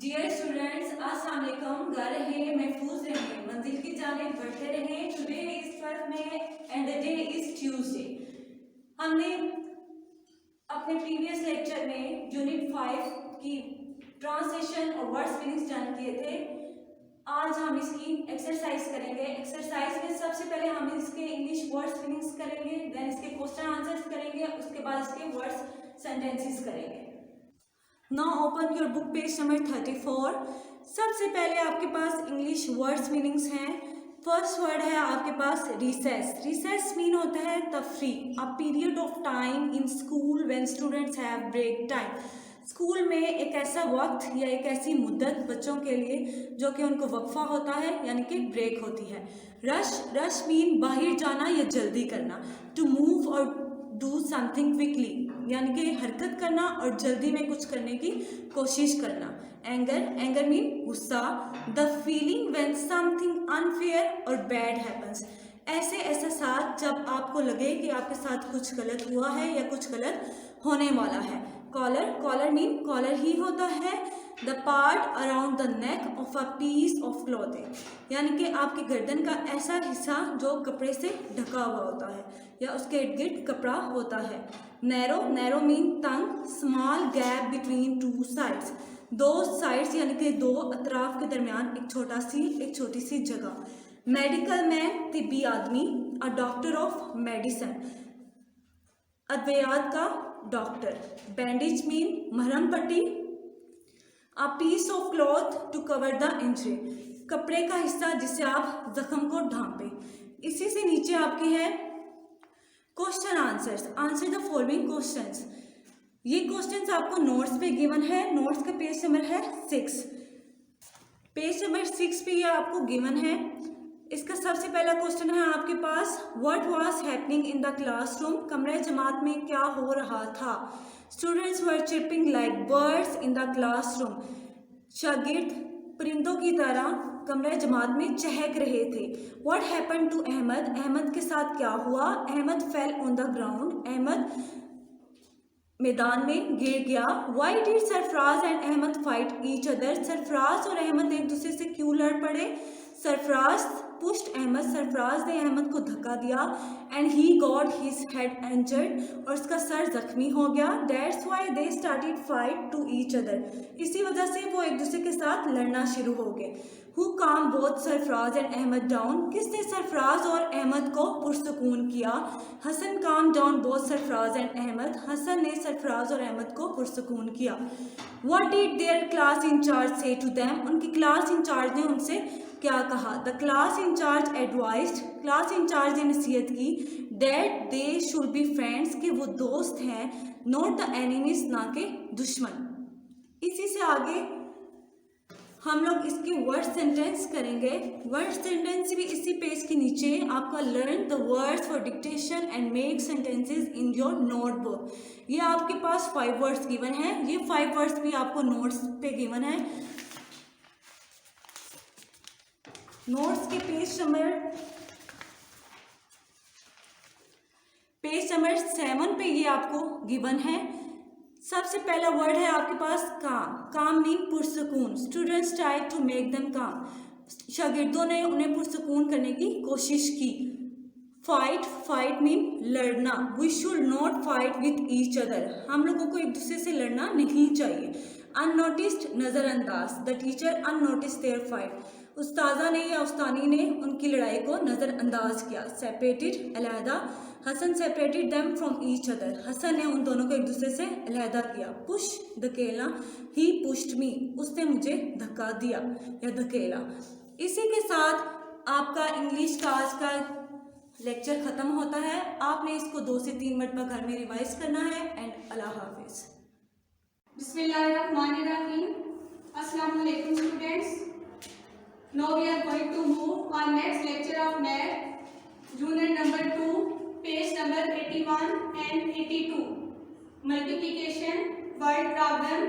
Dear students, अस्सलाम वालेकुम। घर रहें, महफूज रहें, मंजिल की जानिब बढ़ते रहें। Today is 12 May and the day is Tuesday. हमने अपने प्रीवियस लेक्चर में यूनिट 5 की ट्रांसलेशन और वर्ड्स मीनिंग्स डन किए थे। आज हम इसकी एक्सरसाइज करेंगे। एक्सरसाइज में सबसे पहले हम इसके इंग्लिश वर्ड्स मीनिंग्स करेंगे, देन इसके क्वेश्चन आंसर्स करेंगे, उसके बाद इसके वर्ड्स सेंटेंसेस करेंगे। Now open your book page number 34। सबसे पहले आपके पास इंग्लिश वर्ड्स मीनिंग्स हैं। फर्स्ट वर्ड है आपके पास रिसेस। रिसेस मीन होता है तफरी, a period of time in school when students have break time. School में एक ऐसा वक्त या एक ऐसी मुद्दत बच्चों के लिए जो कि उनको वक्फा होता है, यानी कि ब्रेक होती है। रश, रश मीन बाहर जाना या जल्दी करना। टू मूव और डू समथिंग क्विकली, यानी कि हरकत करना और जल्दी में कुछ करने की कोशिश करना। एंगर, एंगर मीन गुस्सा। The feeling when something unfair और बैड हैपन्स, ऐसे एहसास जब आपको लगे कि आपके साथ कुछ गलत हुआ है या कुछ गलत होने वाला है। कॉलर, कॉलर मीन कॉलर ही होता है the part around the neck of a piece of clothing, यानी कि आपकी गर्दन का ऐसा हिस्सा जो कपड़े से ढका हुआ होता है या उसके इर्द गिर्द कपड़ा होता है। नैरो, नैरो मीन तंग। Small gap between two sides, दो साइड्स यानी कि दो अतराफ के दरमियान एक छोटी सी जगह। मेडिकल मैन, तिब्बी आदमी। अ डॉक्टर ऑफ मेडिसिन, अद्वियात का डॉक्टर। बैंडेज मीन मरहम पट्टी। A piece of cloth to cover the injury, कपड़े का हिस्सा जिससे आप जख्म को ढांपे। इसी से नीचे आपकी है question answers. Answer the following questions. ये क्वेश्चंस आपको नोट्स पे गिवन है। नोट्स का पेज नंबर है 6। पेज नंबर 6 पे ये आपको गिवन है। इसका सबसे पहला क्वेश्चन है आपके पास, what was happening in the classroom, कमरे जमात में क्या हो रहा था। Students were chirping like birds in the classroom, शागिर्द परिंदों की तरह कमरे जमात में चहक रहे थे। What happen to Ahmed, Ahmed के साथ क्या हुआ। Ahmed fell on the ground, Ahmed मैदान में गिर गया। Why did Sarfaraz and Ahmed fight each other, Sarfaraz और अहमद एक दूसरे से क्यों लड़ पड़े। सरफराज पुश्ड अहमद, सरफराज ने अहमद को धक्का दिया। And he got his head injured, और उसका सर जख्मी हो गया। That's why they started fight to each other, इसी वजह से वो एक दूसरे के साथ लड़ना शुरू हो गए। Who calm both Sarfaraz and Ahmed down, किसने सरफराज और अहमद को पुरसकून किया। Hasan calm down both Sarfaraz and Ahmed, Hasan ने सरफराज और अहमद को पुरसकून किया। What did their class incharge say to them, उनकी क्लास इंचार्ज ने उनसे क्या कहा। The class incharge advised, class incharge ने नसीहत की। That they should be friends, कि वो दोस्त हैं, नॉट द एनिमीज, ना के दुश्मन। इसी से आगे हम लोग इसके वर्ड सेंटेंस करेंगे। वर्ड सेंटेंस भी इसी पेज के नीचे आपका learn the words for dictation and make sentences in your notebook. ये आपके पास 5 वर्ड्स गिवन है। ये 5 वर्ड्स भी आपको नोट्स पे गिवन है। नोट्स के पेज नंबर 7 पे ये आपको गिवन है। सबसे पहला वर्ड है आपके पास काम। काम मीन पुरसकून। Students try to make them calm, शागिर्दों ने उन्हें पुरसकून करने की कोशिश की। फाइट, फाइट मीन लड़ना। We should not fight with each other, हम लोगों को एक दूसरे से लड़ना नहीं चाहिए। अननोटिस्ड, नज़रअंदाज। The teacher unnoticed their fight, उस्ताजा ने या उस्तानी ने उनकी लड़ाई को नज़रअंदाज किया। सेपरेटेड, अलहदा। Hasan separated them from each other, Hasan ने उन दोनों को एक दूसरे से अलहदा किया। पुश, धकेलना। ही पुश्ड मी, उसने मुझे धक्का दिया या धकेला। इसी के साथ आपका इंग्लिश का आज का लेक्चर ख़त्म होता है। आपने इसको 2 से 3 मरतबा घर में रिवाइज करना है। एंड अल्लाह हाफिज़। Bismillahirrahmanirrahim. Assalamu alaikum students. Now we are going to move our next lecture of math, unit number 2, page number 81 and 82. Multiplication word problem.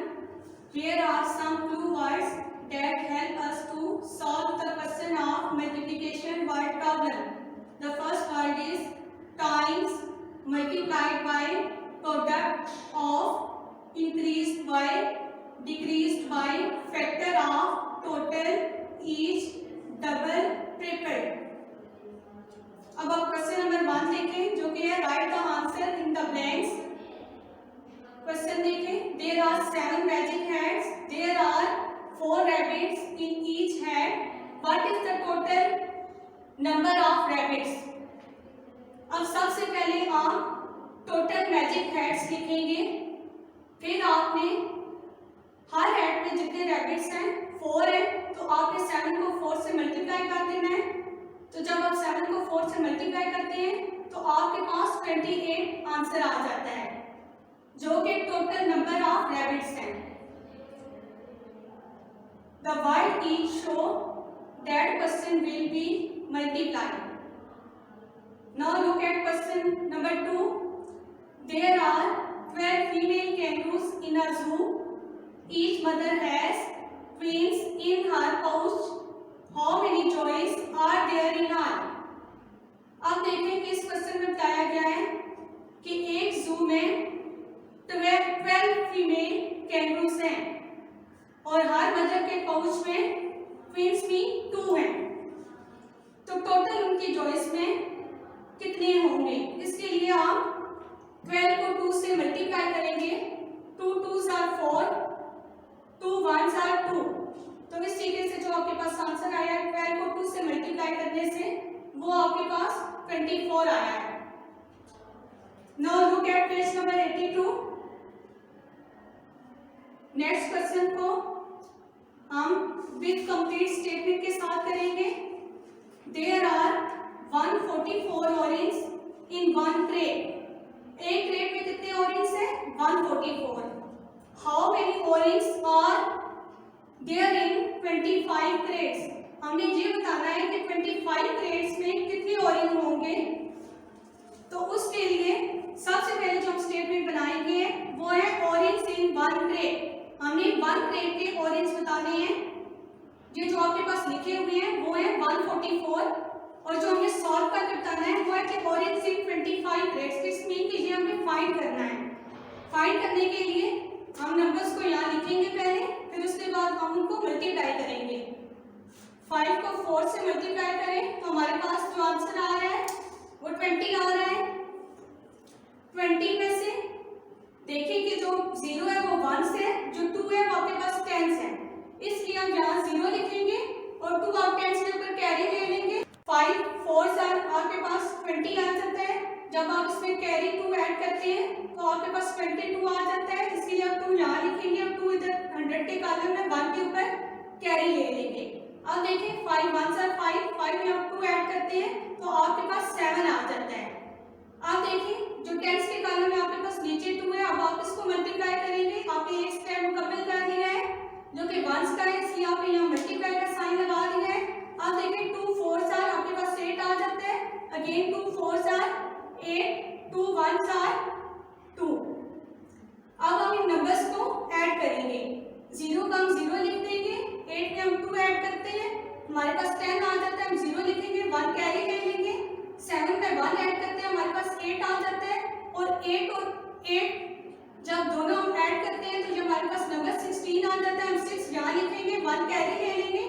Here are some clue words that help us to solve the question of multiplication word problem. The first word is times, multiplied by, product of, increased by, decreased by factor of total, each, double, triple. अब आप question number 1 देखें जो कि है write the answer in the blanks. Question देखें, there are 7 magic hats, there are 4 rabbits in each hat, what is the total number of rabbits. अब सबसे पहले आप टोटल मैजिक हैट्स लिखेंगे, फिर आपने हर हैट में जितने रैबिट्स हैं 4 है, तो आपने 7 को 4 से मल्टीप्लाई कर देना है। तो जब आप 7 को 4 से मल्टीप्लाई करते हैं तो आपके पास 28 आंसर आ जाता है, जो कि टोटल नंबर ऑफ रैबिट्स हैं। The word each show that question will be multiplied. Now look at question number 2। There are 12 female kangaroos in a zoo. Each mother has twins in her pouch. How many toys are there in all? अब देखें कि इस question में बताया गया है कि एक जू में 12 फीमेल कैंगरूज हैं और हर मदर के पाउच में ट्विंस भी 2 हैं। तो टोटल उनकी चॉइस में कितने होंगे, इसके लिए आप 12 को 2 से मल्टीप्लाई करेंगे। 2 2s are 4, 2 1s are 2। तो इस तरीके से जो आपके पास आंसर आया है 12 को 2 से मल्टीप्लाई करने से वो आपके पास 24 आया है। Now look at page number 82। Next question को हम विद कंप्लीट स्टेटमेंट के साथ करेंगे। There are 144 orange in one crate. एक क्रेट में कितने ऑरेंज है? 144। How many orange are there in 25 crates. हमने ये बताना है कि 25 क्रेट्स में कितने ऑरेंज होंगे। तो उसके लिए सबसे पहले जो हम स्टेटमेंट बनाएंगे वो है ऑरेंज इन वन क्रेट। हमने वन क्रेट के ऑरेंज बताने हैं। ये जो आपके पास लिखे हुए हैं वो है 144 और जो हमें सॉल्व करके बताना है वो है कि ऑरेंज इन 25 क्रेट्स। इस मीन कि ये हमें फाइंड करना है। फाइंड करने के लिए हम नंबर्स को यहाँ लिखेंगे पहले, फिर उसके बाद हम उनको मल्टीप्लाई करेंगे। 5 को 4 से मल्टीप्लाई करें तो हमारे पास जो आंसर आ रहा है वो 20 आ रहा है। 20 में से देखिए कि जो 0 है वो 1 से, जो 2 है वो आपके पास 10 है, इसलिए हम यहाँ 0 लिखेंगे और 2 आप 10 के ऊपर कैरी ले लेंगे। 5 4 आपके पास 20 आ जाता है। जब आप इसमें कैरी 2 ऐड करते हैं तो आपके पास 22 आ जाता है, इसलिए आप 2 यहाँ लिखेंगे और 2 इधर 100 के कॉलम में 1 के ऊपर कैरी ले लेंगे। अब देखिए 5 1s are 5, 5 में आप 2 ऐड करते हैं तो आपके पास 7 आ जाता है। अब देखिए जो 10s के कॉलम में आपके पास नीचे 2 है, अब आप इसको मल्टीप्लाई करेंगे। आपने एक स्टेप मुकम्मल कर दिया है जो कि 1s का है, इसलिए आपने यहाँ मल्टीप्लाई का साइन लगा दिया है। अब देखिए 2 4s are आपके पास 8 आ जाता है। Again 2 4s are 8, 2 1s are 2। अब हम इन नंबर्स को ऐड करेंगे। 0 का हम 0 लिख देंगे, 8 में हम 2 ऐड करते हैं, हमारे पास 10 आ जाता है। हम 0 लिखेंगे, 1 कैरी ले लेंगे। 7 में 1 ऐड करते हैं, हमारे पास 8 आ जाता है और 8 जब दोनों हम ऐड करते हैं तो ये हमारे पास नंबर 16 आ जाता है। हम 6 यहाँ लिखेंगे, 1 कैरी ले लेंगे।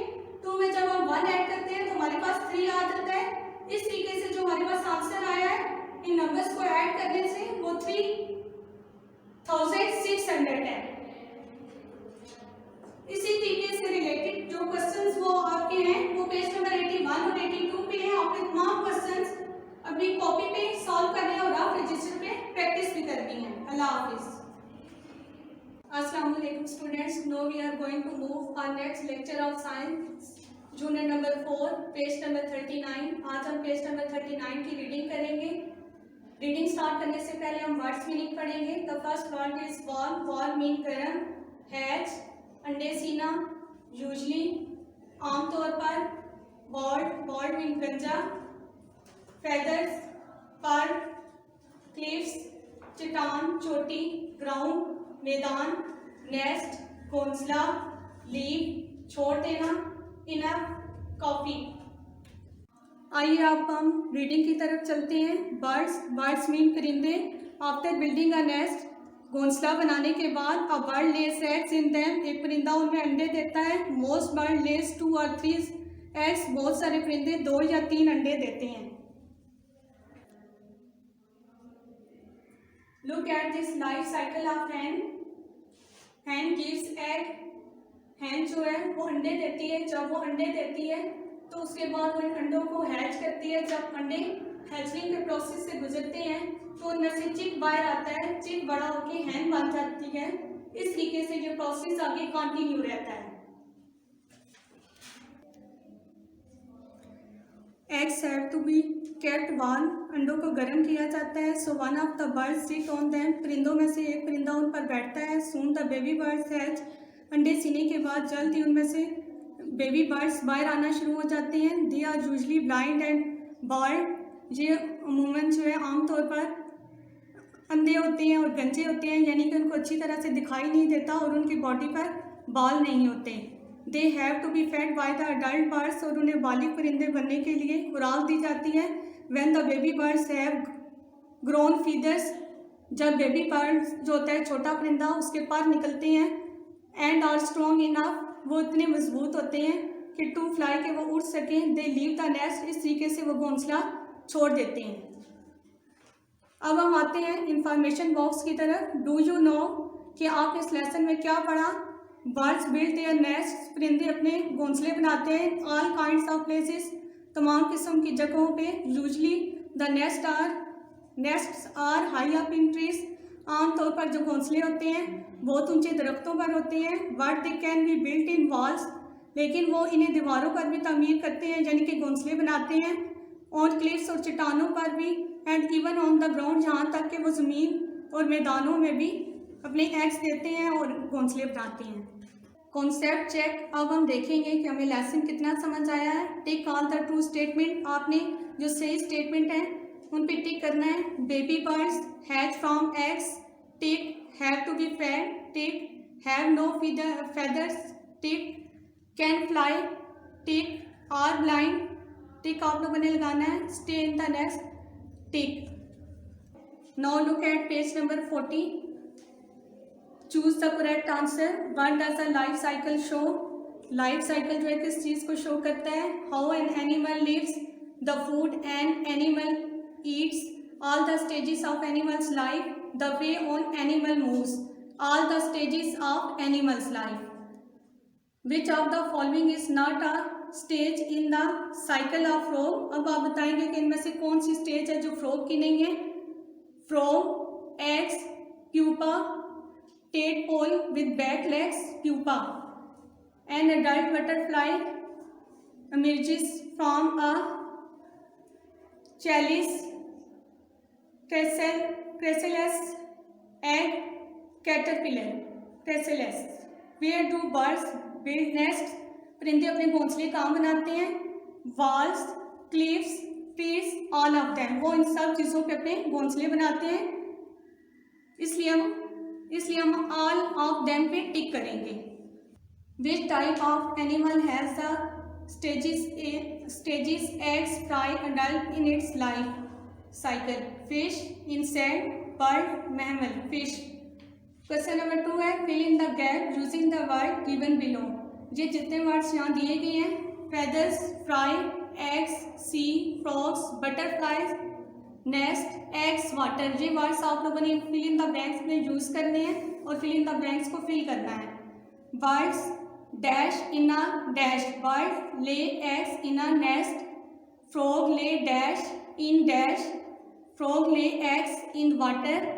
2 में जब हम 1 ऐड करते हैं तो हमारे पास 3 आ जाता है। इस तरीके से जो हमारे पास आंसर आया है इन नंबर्स को ऐड करने से वो 3600 है। इसी तरीके से रिलेटेड जो क्वेश्चंस वो आपके हैं वो पेज नंबर 81 और 82 पे हैं। आपने तमाम क्वेश्चंस अपनी कॉपी पे सॉल्व करने और रफ रजिस्टर पे प्रैक्टिस भी करनी है। अल्लाह हाफिज। अस्सलाम वालेकुम students, now we are going to move our next lecture of science unit number 4 page number 39। आज हम पेज नंबर 39 की रीडिंग करेंगे। रीडिंग स्टार्ट करने से पहले हम वर्ड्स मीनिंग पढ़ेंगे। The first word is wall. Wall mean गर्म, हैच अंडे सीना, यूजली आमतौर पर, बॉल्ड बॉल्ड मीन गंजा, फेदर्स पर, क्लिफ्स चट्टान चोटी, ग्राउंड मैदान, नेस्ट घोंसला, लीव छोड़ देना, इनफ कॉफी। आइए अब हम रीडिंग की तरफ चलते हैं। बर्ड्स बर्ड्स मीन परिंदे। आफ्टर बिल्डिंग अ नेस्ट घोंसला बनाने के बाद a bird less eggs in them, एक परिंदा उनमें अंडे देता है। मोस्ट बर्ड लेस 2 और 3 एग्स, बहुत सारे परिंदे 2 या 3 अंडे देते हैं। Look at this life cycle of hen. Hen gives egg, hen जो है वो अंडे देती है। जब वो अंडे देती है तो उसके बाद वो इन अंडों को हैच करती है। जब अंडे हैचरिंग के प्रोसेस से गुजरते हैं तो उनमें से चिक बाहर आता है। चिक बड़ा होकर हैन बन जाती है। इस तरीके से ये प्रोसेस आगे कंटिन्यू रहता है। Eggs have to be kept warm, अंडों को गर्म किया जाता है। So one of the birds sit on them, परिंदों में से एक परिंदा उन पर बैठता है। Soon the baby birds hatch, अंडे सीने के बाद जल्द ही उनमें से बेबी बर्ड्स बाहर आना शुरू हो जाते हैं। They are usually blind and bald, ये अमूमन जो है आमतौर पर अंधे होते हैं और गंजे होते हैं, यानी कि उनको अच्छी तरह से दिखाई नहीं देता और उनकी बॉडी पर बाल नहीं होते। They have to be fed by the adult birds, और उन्हें बालिग परिंदे बनने के लिए खुराक दी जाती है। When the baby birds have grown feathers, जब बेबी बर्ड्स जो होता है छोटा परिंदा उसके पर निकलते हैं। एंड आर स्ट्रॉन्ग इनफ, वो इतने मजबूत होते हैं कि टू फ्लाई के वो उड़ सकें। दे लीव द नेस्ट, इस तरीके से वो घोंसला छोड़ देते हैं। अब हम आते हैं इंफॉर्मेशन बॉक्स की तरफ। डू यू नो कि आप इस लेसन में क्या पढ़ा? बर्ड्स बिल्ड देयर नेस्ट, परिंदे अपने घोंसले बनाते हैं। ऑल काइंड्स ऑफ प्लेसेस, तमाम किस्म की जगहों पे। Usually the nests are high up in trees, आमतौर पर जो घोंसले होते हैं बहुत ऊंचे दरख्तों पर होते हैं। But they can be built in walls, लेकिन वो इन्हें दीवारों पर भी तामीर करते हैं, यानी कि घोंसले बनाते हैं। ऑन क्लिफ्स, और चट्टानों पर भी। And even on the ground, जहाँ तक कि वो ज़मीन और मैदानों में भी अपने एग्स देते हैं और घोंसले बनाते हैं। कॉन्सेप्ट चेक, अब हम देखेंगे कि हमें लेसन कितना समझ आया है। टिक ऑल द ट्रू स्टेटमेंट, आपने जो सही स्टेटमेंट है उन पे टिक करना है। Baby birds hatch from eggs, tick. Have to be fed, tick. Have no feathers, tick. Can fly, tick. Are blind, tick आप लोगों ने लगाना है। Stay in the nest, tick. Now look at page number 40। Choose the correct answer. What does the life cycle show? Life cycle जो है किस चीज को शो करता है? How an animal lives, the food an animal Yeats, all the stages of animals life, the way on animal moves, all the stages of animals life. Which of the following is not a stage in the cycle of frog? अब आप बताएंगे कि इनमें से कौन सी stage है जो frog की नहीं है? Frog, eggs, pupa, tadpole with back legs, pupa. An adult butterfly emerges from a chalice, chrysalis, egg, caterpillar, chrysalis. Where do birds build nests? परिंदे अपने घोंसले कहाँ बनाते हैं? Walls, cliffs, trees, all of them. वो इन सब चीज़ों पे अपने घोंसले बनाते हैं, इसलिए हम ऑल ऑफ देम पे टिक करेंगे। Which type of animal has the stages eggs, fry, adult in its life cycle? Fish, insect, bird, mammal. Fish. Question number 2 है fill in the gap using the word given below. ये जितने words यहाँ दिए गए हैं, feathers, fry, eggs, sea, frogs, butterflies, nest, eggs, water, ये words आप लोगों ने फिल इन द ब्लैंक्स में यूज करने हैं और फिल इन द ब्लैंक्स को फिल करना है। Birds dash in a dash, bird lay eggs in a nest, frog lay dash in dash, frog lay eggs in water,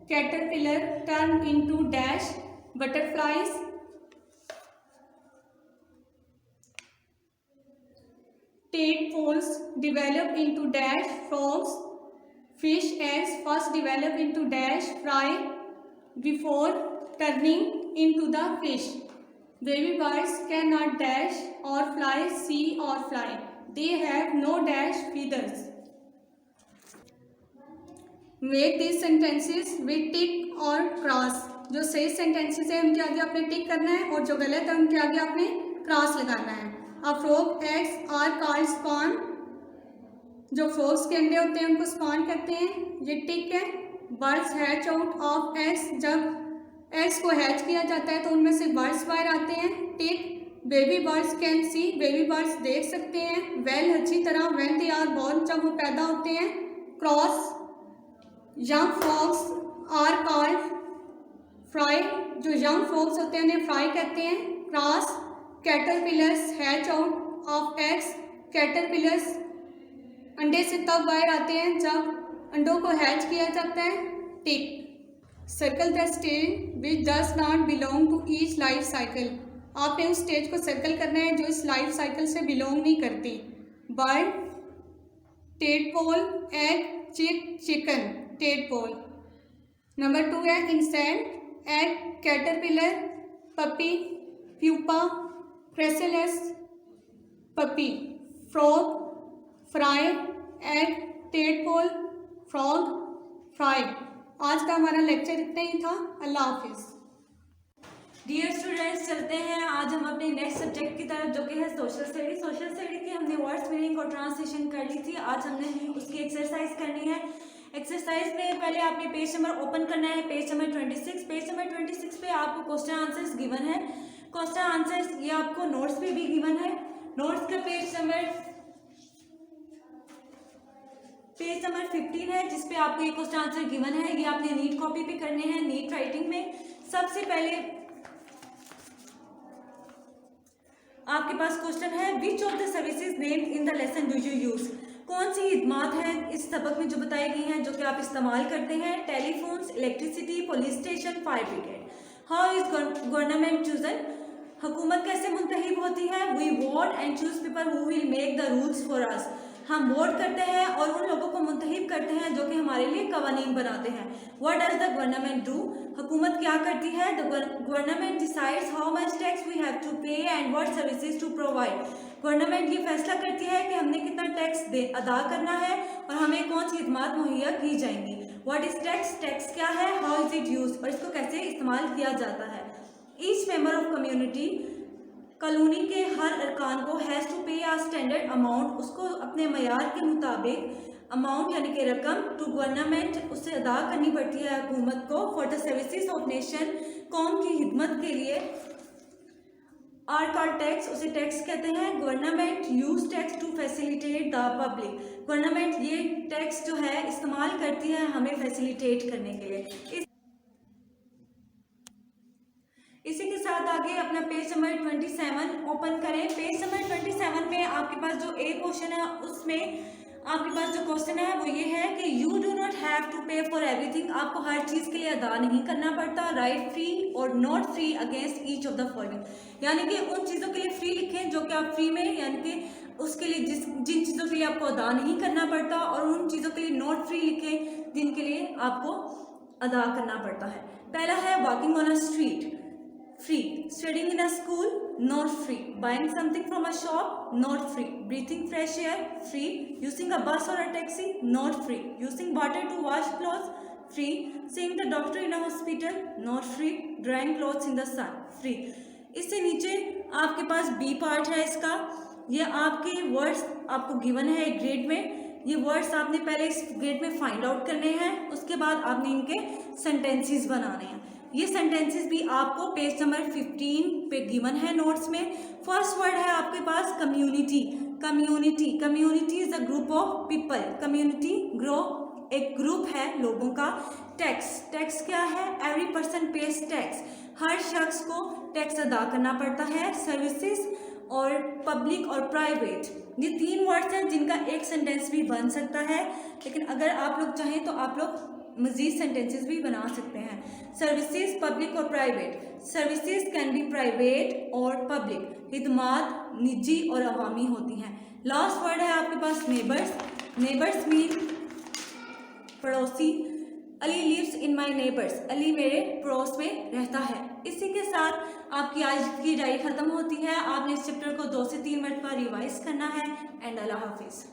caterpillar turn into dash, butterflies tadpoles develop into dash, frogs, fish eggs first develop into dash, fry before turning into the fish. Baby birds cannot dash or fly, see or fly. They have no dash feathers. Make these sentences with tick or cross. जो सही sentences है उनके आगे आपने टिक करना है और जो गलत है उनके आगे आपने क्रॉस लगाना है। A frog eggs are called spawn. जो फ्रॉग्स के अंडे होते हैं उनको स्पॉन कहते हैं, ये टिक है। Birds hatch out of eggs, जब एग्स को हैच किया जाता है तो उनमें से बर्ड्स बाहर आते हैं। Tick, baby birds can see, baby birds देख सकते हैं। वेल, अच्छी तरह। व्हेन दे आर बोर्न, जब वो पैदा होते हैं। Cross, young frogs are called fry, जो यंग फ्रॉग्स होते हैं उन्हें फ्राई कहते हैं। Cross, caterpillars hatch out of eggs, caterpillars अंडे से तब बाहर आते हैं जब अंडों को हैच किया जाता है। Tick, circle the stage which does not belong to each life cycle, आपने उस स्टेज को सर्कल करना है जो इस लाइफ साइकिल से बिलोंग नहीं करती। Bird, tadpole, egg, chick, chicken, tadpole. Number 2 है insect, egg, caterpillar, puppy, pupa, chrysalis, puppy. Frog, fry, egg, tadpole, frog, fry. आज का हमारा लेक्चर इतना ही था। अल्लाह हाफिज़। डियर स्टूडेंट्स, चलते हैं आज हम अपने नेक्स्ट सब्जेक्ट की तरफ, जो कि है सोशल स्टडी। सोशल स्टडी की हमने वर्ड्स मीनिंग और ट्रांसलेशन कर ली थी। आज हमने उसकी एक्सरसाइज करनी है। एक्सरसाइज में पहले आपने पेज नंबर ओपन करना है, पेज नंबर 26। पेज नंबर 26 पे आपको क्वेश्चन आंसर्स गिवन है। क्वेश्चन आंसर्स ये आपको नोट्स पे भी गिवन है। नोट्स का पेज नंबर 15 है, जिसपे आपको ये क्वेश्चन आंसर गिवन है। ये आपने नीट कॉपी पे करने हैं, नीट राइटिंग में। सबसे पहले आपके पास क्वेश्चन है, which of the services named in the lesson do you use, कौन सी खिदमत है इस सबक में जो बताई गई हैं जो कि आप इस्तेमाल करते हैं। Telephones, electricity, police station, fire brigade. How is government chosen, हुकूमत कैसे मुंतखब होती है। We vote and choose people who will make the rules for us, हम वोट करते हैं और उन लोगों को मुंतखब करते हैं जो कि हमारे लिए कवानीन बनाते हैं। What does the government do, हुकूमत क्या करती है। The government decides how much tax we have to pay and what services to provide, government ये फैसला करती है कि हमने कितना टैक्स अदा करना है और हमें कौन सी खिदमत मुहैया की जाएंगी। व्हाट इज टैक्स, टैक्स क्या है। हाउ इज इट यूज, और इसको कैसे इस्तेमाल किया जाता है। Each member of community, colony के हर अरकान को हैज़ टू पे आ स्टैंडर्ड अमाउंट, उसको अपने मयार के मुताबिक अमाउंट यानी कि रकम टू गवर्नमेंट उससे अदा करनी पड़ती है हुकूमत को। For the services of nation, कौम की खिदमत के लिए। आर कॉल्ड टैक्स, उसे टैक्स कहते हैं। Government use tax to facilitate the public, government ये टैक्स जो है इस्तेमाल करती है हमें फैसिलिटेट करने के लिए। इसी के साथ आगे अपना पेज नंबर 27 ओपन करें। पेज नंबर 27 में आपके पास जो ए क्वेश्चन है उसमें आपके पास जो क्वेश्चन है वो ये है कि you do not have to pay for everything, आपको हर चीज़ के लिए अदा नहीं करना पड़ता। राइट फ्री और not free against each of the following, यानी कि उन चीज़ों के लिए फ्री लिखें जो कि आप फ्री में, यानी कि उसके लिए जिन चीज़ों के लिए आपको अदा नहीं करना पड़ता, और उन चीज़ों के लिए नॉट फ्री लिखें जिनके लिए आपको अदा करना पड़ता है। पहला है walking on a street, free, studying in a school, not free, buying something from a shop, not free, breathing fresh air, free, using a bus or a taxi, not free, using water to wash clothes, free, seeing the doctor in a hospital, not free, drying clothes in the sun, free। इससे नीचे आपके पास B part है इसका, ये आपके words आपको given है एक ग्रेड में। ये वर्ड्स आपने पहले इस ग्रेड में फाइंड आउट करने हैं, उसके बाद आपने इनके सेंटेंसेस बनाने हैं। ये सेंटेंसेस भी आपको पेज नंबर 15 पे गिवन है नोट्स में। फर्स्ट वर्ड है आपके पास community, community, community is a group of people, community एक ग्रुप है लोगों का। टैक्स, टैक्स क्या है, एवरी पर्सन पेज टैक्स, हर शख्स को टैक्स अदा करना पड़ता है। सर्विसेज और पब्लिक और प्राइवेट, ये 3 वर्ड्स हैं जिनका एक सेंटेंस भी बन सकता है, लेकिन अगर आप लोग चाहें तो आप लोग मजीद सेंटेंसेस भी बना सकते हैं। सर्विसेज, पब्लिक और private, services can be private और पब्लिक, खिदमत निजी और अवामी होती हैं। लास्ट वर्ड है आपके पास नेबर्स, नेबर्स मीन पड़ोसी। Ali lives in my neighbours, Ali मेरे पड़ोस में रहता है। इसी के साथ आपकी आज की डायरी खत्म होती है। आपने इस चैप्टर को 2 से 3 मिनट पर रिवाइज करना है। एंड अल्लाह हाफिज़।